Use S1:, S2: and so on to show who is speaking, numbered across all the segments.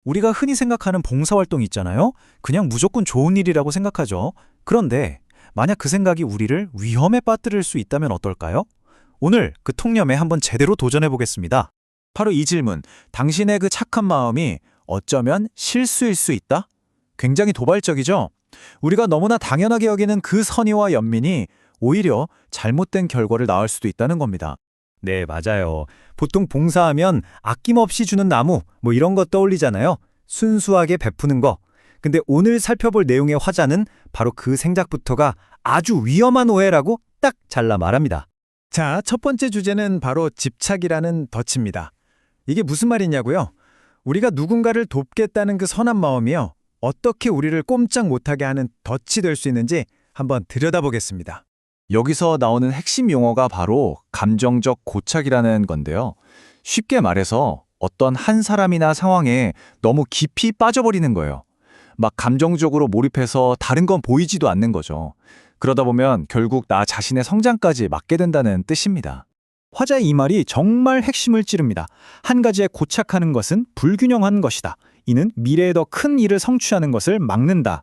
S1: 우리가 흔히 생각하는 봉사활동 있잖아요. 그냥 무조건 좋은 일이라고 생각하죠. 그런데 만약 그 생각이 우리를 위험에 빠뜨릴 수 있다면 어떨까요? 오늘 그 통념에 한번 제대로 도전해 보겠습니다. 바로 이 질문, 당신의 그 착한 마음이 어쩌면 실수일 수 있다? 굉장히 도발적이죠? 우리가 너무나 당연하게 여기는 그 선의와 연민이 오히려 잘못된 결과를 낳을 수도 있다는 겁니다. 네, 맞아요. 보통 봉사하면 아낌없이 주는 나무, 이런 거 떠올리잖아요. 순수하게 베푸는 거. 근데 오늘 살펴볼 내용의 화자는 바로 그 생각부터가 아주 위험한 오해라고 딱 잘라 말합니다. 자, 첫 번째 주제는 바로 집착이라는 덫입니다. 이게 무슨 말이냐고요? 우리가 누군가를 돕겠다는 그 선한 마음이요. 어떻게 우리를 꼼짝 못하게 하는 덫이 될 수 있는지 한번 들여다보겠습니다. 여기서 나오는 핵심 용어가 바로 감정적 고착이라는 건데요. 쉽게 말해서 어떤 한 사람이나 상황에 너무 깊이 빠져버리는 거예요. 막 감정적으로 몰입해서 다른 건 보이지도 않는 거죠. 그러다 보면 결국 나 자신의 성장까지 막게 된다는 뜻입니다. 화자의 이 말이 정말 핵심을 찌릅니다. 한 가지에 고착하는 것은 불균형한 것이다. 이는 미래에 더 큰 일을 성취하는 것을 막는다.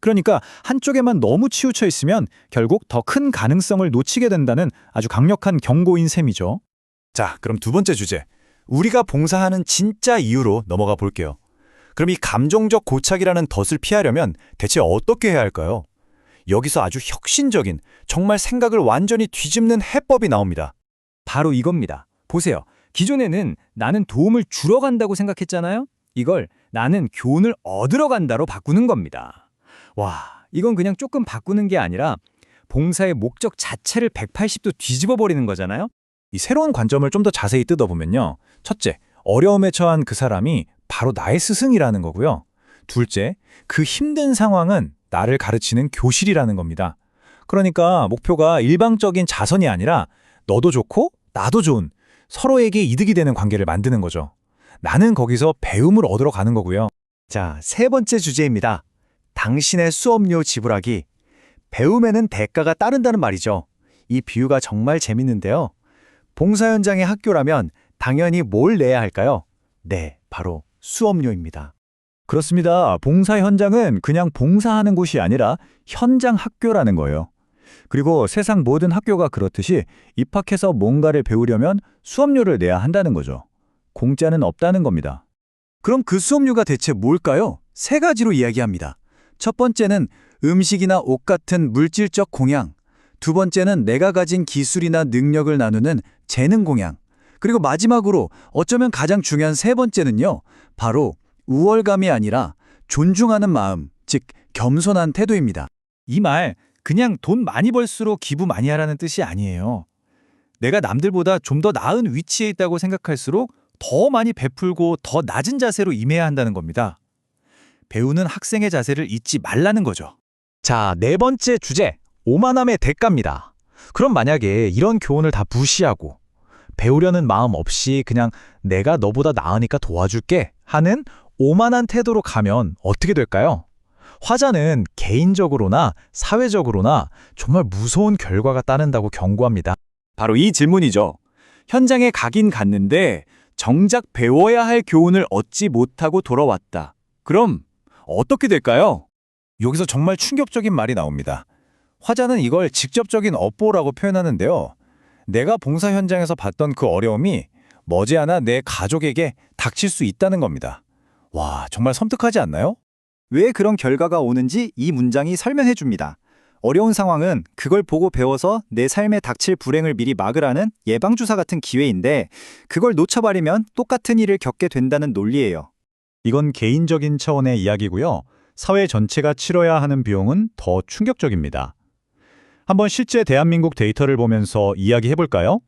S1: 그러니까 한쪽에만 너무 치우쳐 있으면 결국 더 큰 가능성을 놓치게 된다는 아주 강력한 경고인 셈이죠. 자, 그럼 두 번째 주제. 우리가 봉사하는 진짜 이유로 넘어가 볼게요. 그럼 이 감정적 고착이라는 덫을 피하려면 대체 어떻게 해야 할까요? 여기서 아주 혁신적인, 정말 생각을 완전히 뒤집는 해법이 나옵니다. 바로 이겁니다. 보세요. 기존에는 나는 도움을 주러 간다고 생각했잖아요? 이걸 나는 교훈을 얻으러 간다로 바꾸는 겁니다. 와, 이건 그냥 조금 바꾸는 게 아니라 봉사의 목적 자체를 180도 뒤집어 버리는 거잖아요? 이 새로운 관점을 좀 더 자세히 뜯어보면요. 첫째, 어려움에 처한 그 사람이 바로 나의 스승이라는 거고요. 둘째, 그 힘든 상황은 나를 가르치는 교실이라는 겁니다. 그러니까 목표가 일방적인 자선이 아니라 너도 좋고 나도 좋은, 서로에게 이득이 되는 관계를 만드는 거죠. 나는 거기서 배움을 얻으러 가는 거고요. 자, 세 번째 주제입니다. 당신의 수업료 지불하기. 배움에는 대가가 따른다는 말이죠. 이 비유가 정말 재밌는데요. 봉사 현장의 학교라면 당연히 뭘 내야 할까요? 네, 바로 수업료입니다. 그렇습니다. 봉사 현장은 그냥 봉사하는 곳이 아니라 현장 학교라는 거예요. 그리고 세상 모든 학교가 그렇듯이 입학해서 뭔가를 배우려면 수업료를 내야 한다는 거죠. 공짜는 없다는 겁니다. 그럼 그 수업료가 대체 뭘까요? 세 가지로 이야기합니다. 첫 번째는 음식이나 옷 같은 물질적 공양. 두 번째는 내가 가진 기술이나 능력을 나누는 재능 공양. 그리고 마지막으로 어쩌면 가장 중요한 세 번째는요. 바로 우월감이 아니라 존중하는 마음, 즉 겸손한 태도입니다. 이 말 그냥 돈 많이 벌수록 기부 많이 하라는 뜻이 아니에요. 내가 남들보다 좀 더 나은 위치에 있다고 생각할수록 더 많이 베풀고 더 낮은 자세로 임해야 한다는 겁니다. 배우는 학생의 자세를 잊지 말라는 거죠. 자, 네 번째 주제, 오만함의 대가입니다. 그럼 만약에 이런 교훈을 다 무시하고 배우려는 마음 없이 그냥 내가 너보다 나으니까 도와줄게 하는 오만한 태도로 가면 어떻게 될까요? 화자는 개인적으로나 사회적으로나 정말 무서운 결과가 따른다고 경고합니다. 바로 이 질문이죠. 현장에 가긴 갔는데 정작 배워야 할 교훈을 얻지 못하고 돌아왔다. 그럼 어떻게 될까요? 여기서 정말 충격적인 말이 나옵니다. 화자는 이걸 직접적인 업보라고 표현하는데요. 내가 봉사 현장에서 봤던 그 어려움이 머지않아 내 가족에게 닥칠 수 있다는 겁니다. 와, 정말 섬뜩하지 않나요? 왜 그런 결과가 오는지 이 문장이 설명해 줍니다. 어려운 상황은 그걸 보고 배워서 내 삶에 닥칠 불행을 미리 막으라는 예방주사 같은 기회인데 그걸 놓쳐버리면 똑같은 일을 겪게 된다는 논리예요. 이건 개인적인 차원의 이야기고요. 사회 전체가 치러야 하는 비용은 더 충격적입니다. 한번 실제 대한민국 데이터를 보면서 이야기해 볼까요?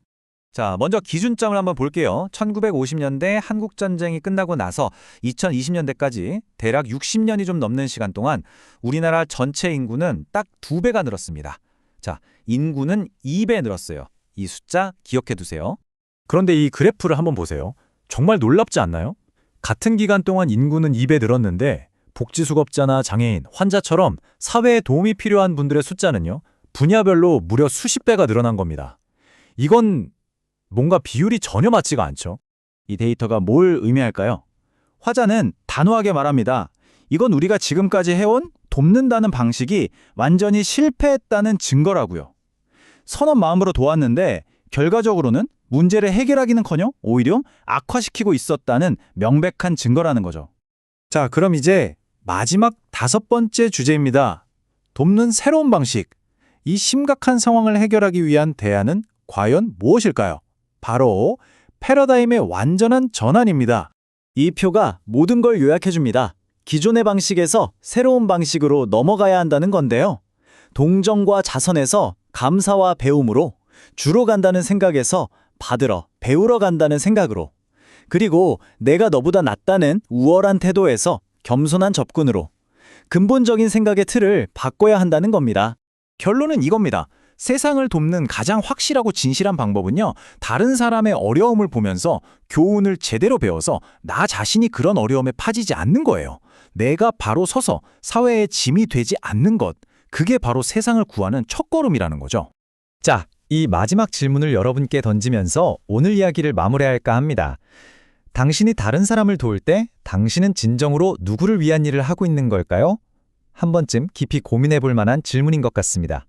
S1: 자, 먼저 기준점을 한번 볼게요. 1950년대 한국전쟁이 끝나고 나서 2020년대까지 대략 60년이 좀 넘는 시간 동안 우리나라 전체 인구는 딱 2배가 늘었습니다. 자, 인구는 2배 늘었어요. 이 숫자 기억해 두세요. 그런데 이 그래프를 한번 보세요. 정말 놀랍지 않나요? 같은 기간 동안 인구는 2배 늘었는데 복지수급자나 장애인, 환자처럼 사회에 도움이 필요한 분들의 숫자는요. 분야별로 무려 수십 배가 늘어난 겁니다. 이건 뭔가 비율이 전혀 맞지가 않죠. 이 데이터가 뭘 의미할까요?
S2: 화자는 단호하게 말합니다. 이건 우리가 지금까지 해온 돕는다는 방식이 완전히 실패했다는 증거라고요. 선한 마음으로 도왔는데 결과적으로는 문제를 해결하기는커녕 오히려 악화시키고 있었다는 명백한 증거라는 거죠. 자, 그럼 이제 마지막 5번째 주제입니다. 돕는 새로운 방식. 이 심각한 상황을 해결하기 위한 대안은 과연 무엇일까요? 바로 패러다임의 완전한 전환입니다.
S3: 이 표가 모든 걸 요약해줍니다. 기존의 방식에서 새로운 방식으로 넘어가야 한다는 건데요. 동정과 자선에서 감사와 배움으로, 주러 간다는 생각에서 받으러, 배우러 간다는 생각으로, 그리고 내가 너보다 낫다는 우월한 태도에서 겸손한 접근으로, 근본적인 생각의 틀을 바꿔야 한다는 겁니다.
S2: 결론은 이겁니다. 세상을 돕는 가장 확실하고 진실한 방법은요, 다른 사람의 어려움을 보면서 교훈을 제대로 배워서 나 자신이 그런 어려움에 빠지지 않는 거예요. 내가 바로 서서 사회의 짐이 되지 않는 것, 그게 바로 세상을 구하는 첫걸음이라는 거죠.
S1: 자, 이 마지막 질문을 여러분께 던지면서 오늘 이야기를 마무리할까 합니다. 당신이 다른 사람을 도울 때 당신은 진정으로 누구를 위한 일을 하고 있는 걸까요? 한 번쯤 깊이 고민해 볼 만한 질문인 것 같습니다.